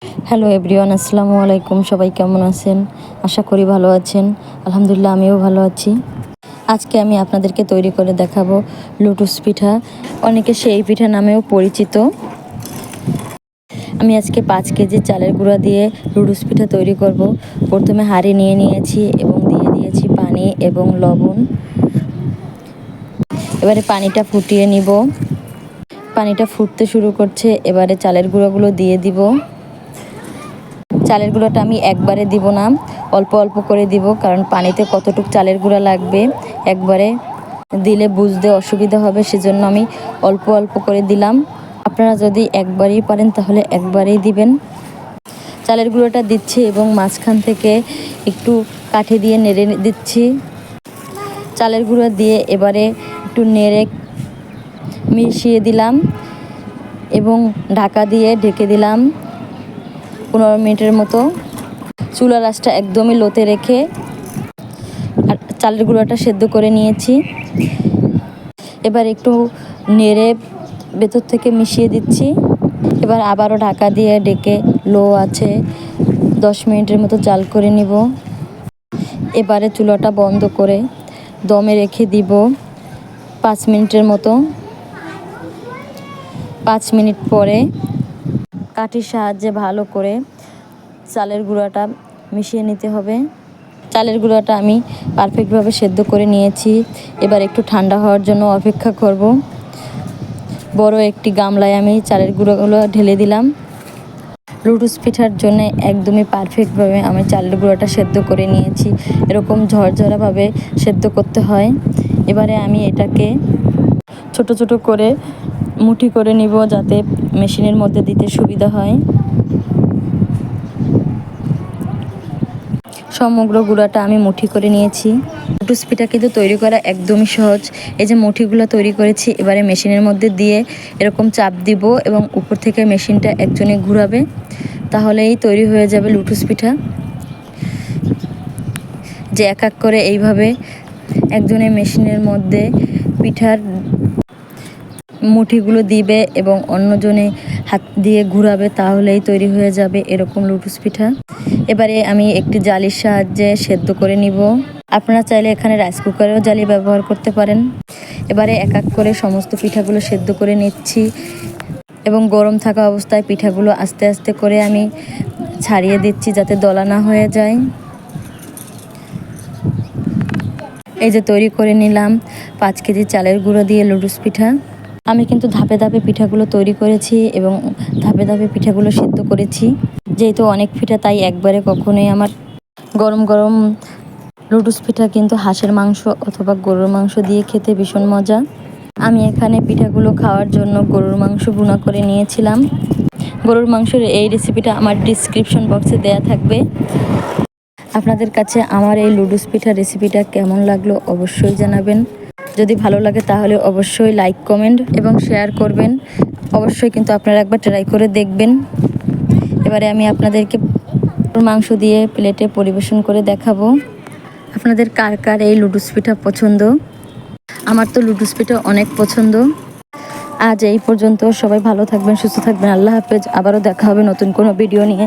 Hello everyone, আসসালামু আলাইকুম। সবাই কেমন আছেন? আশা করি ভালো আছেন। আলহামদুলিল্লাহ, আমিও ভালো আছি। আজকে আমি আপনাদেরকে তৈরি করে দেখাবো লুটুস পিঠা। অনেকে সেই পিঠা নামেও পরিচিত। আমি আজকে 5 কেজি চালের গুঁড়া দিয়ে লুটুস পিঠা তৈরি করব। প্রথমে হাঁড়ি নিয়ে নিয়েছি এবং দিয়ে দিয়েছি পানি এবং লবণ। এবারে পানিটা ফুটিয়ে নিব। পানিটা ফুটতে শুরু করছে, এবারে চালের গুঁড়োগুলো দিয়ে দিব। চালের গুঁড়োটা আমি একবারে দিব না, অল্প অল্প করে দিব, কারণ পানিতে কতটুকু চালের গুঁড়া লাগবে একবারে দিলে বুঝতে অসুবিধা হবে, সেজন্য আমি অল্প অল্প করে দিলাম। আপনারা যদি একবারেই পারেন তাহলে একবারেই দিবেন। চালের গুঁড়োটা দিচ্ছি এবং মাঝখান থেকে একটু কাঠি দিয়ে নেড়ে দিচ্ছি। চালের গুঁড়ো দিয়ে এবারে একটু নেড়ে মিশিয়ে দিলাম এবং ঢাকা দিয়ে ঢেকে দিলাম 15 মিনিটের মতো। চুলার আঁচটা একদমই লোতে রেখে আর চালের গুঁড়োটা সেদ্ধ করে নিয়েছি। এবার একটু নেড়ে ভেতর থেকে মিশিয়ে দিচ্ছি। এবার আবারও ঢাকা দিয়ে ঢেকে লো আছে 10 মিনিটের মতো জাল করে নিব। এবারে চুলাটা বন্ধ করে দমে রেখে দিব 5 মিনিটের মতো। 5 মিনিট পরে কাঠির সাহায্যে ভালো করে চালের গুঁড়াটা মিশিয়ে নিতে হবে। চালের গুঁড়াটা আমি পারফেক্টভাবে সেদ্ধ করে নিয়েছি। এবার একটু ঠান্ডা হওয়ার জন্য অপেক্ষা করব। বড় একটি গামলায় আমি চালের গুঁড়োগুলো ঢেলে দিলাম। লুটুস পিঠার জন্য একদমই পারফেক্টভাবে আমি চালের গুঁড়োটা সেদ্ধ করে নিয়েছি। এরকম ঝরঝরাভাবে সেদ্ধ করতে হয়। এবারে আমি এটাকে ছোট ছোট করে মুঠি করে নিব, যাতে মেশিনের মধ্যে দিতে সুবিধা হয়। সমগ্র গুঁড়াটা আমি মুঠি করে নিয়েছি। লুটুস পিঠা কিন্তু তৈরি করা একদমই সহজ। এই যে মুঠিগুলো তৈরি করেছি, এবারে মেশিনের মধ্যে দিয়ে এরকম চাপ দিব এবং উপর থেকে মেশিনটা একজনে ঘুরাবে, তাহলেই তৈরি হয়ে যাবে লুটুস পিঠা। যে এক এক করে এইভাবে একজনের মেশিনের মধ্যে পিঠার মুঠিগুলো দিবে এবং অন্যজনে হাত দিয়ে ঘুরাবে, তাহলেই তৈরি হয়ে যাবে এরকম লুটুস পিঠা। এবারে আমি একটি জালির সাহায্যে সেদ্ধ করে নিব। আপনারা চাইলে এখানে রাইস কুকারেও জালি ব্যবহার করতে পারেন। এবারে এক এক করে সমস্ত পিঠাগুলো সেদ্ধ করে নিচ্ছি এবং গরম থাকা অবস্থায় পিঠাগুলো আস্তে আস্তে করে আমি ছাড়িয়ে দিচ্ছি, যাতে দলা না হয়ে যায়। এই যে তৈরি করে নিলাম 5 কেজি চালের গুঁড়ো দিয়ে লুটুস পিঠা। আমি কিন্তু ধাপে ধাপে পিঠাগুলো তৈরি করেছি এবং ধাপে ধাপে পিঠাগুলো সিদ্ধ করেছি। যেহেতু অনেক পিঠা, তাই একবারে কখনোই আমার গরম গরম লুটুস পিঠা কিন্তু হাঁসের মাংস অথবা গরুর মাংস দিয়ে খেতে ভীষণ মজা। আমি এখানে পিঠাগুলো খাওয়ার জন্য গরুর মাংস ভুনা করে নিয়েছিলাম। গরুর মাংসের এই রেসিপিটা আমার ডিসক্রিপশন বক্সে দেয়া থাকবে। আপনাদের কাছে আমার এই লুটুস পিঠা রেসিপিটা কেমন লাগলো অবশ্যই জানাবেন। যদি ভালো লাগে তাহলে অবশ্যই লাইক, কমেন্ট এবং শেয়ার করবেন। অবশ্যই কিন্তু আপনারা একবার ট্রাই করে দেখবেন। এবারে আমি আপনাদেরকে মাংস দিয়ে প্লেটে পরিবেশন করে দেখাবো। আপনাদের কার কার এই লুটুস পিঠা পছন্দ? আমার তো লুটুস পিঠা অনেক পছন্দ। আজ এই পর্যন্ত। সবাই ভালো থাকবেন, সুস্থ থাকবেন। আল্লাহ হাফেজ। আবারও দেখা হবে নতুন কোনো ভিডিও নিয়ে।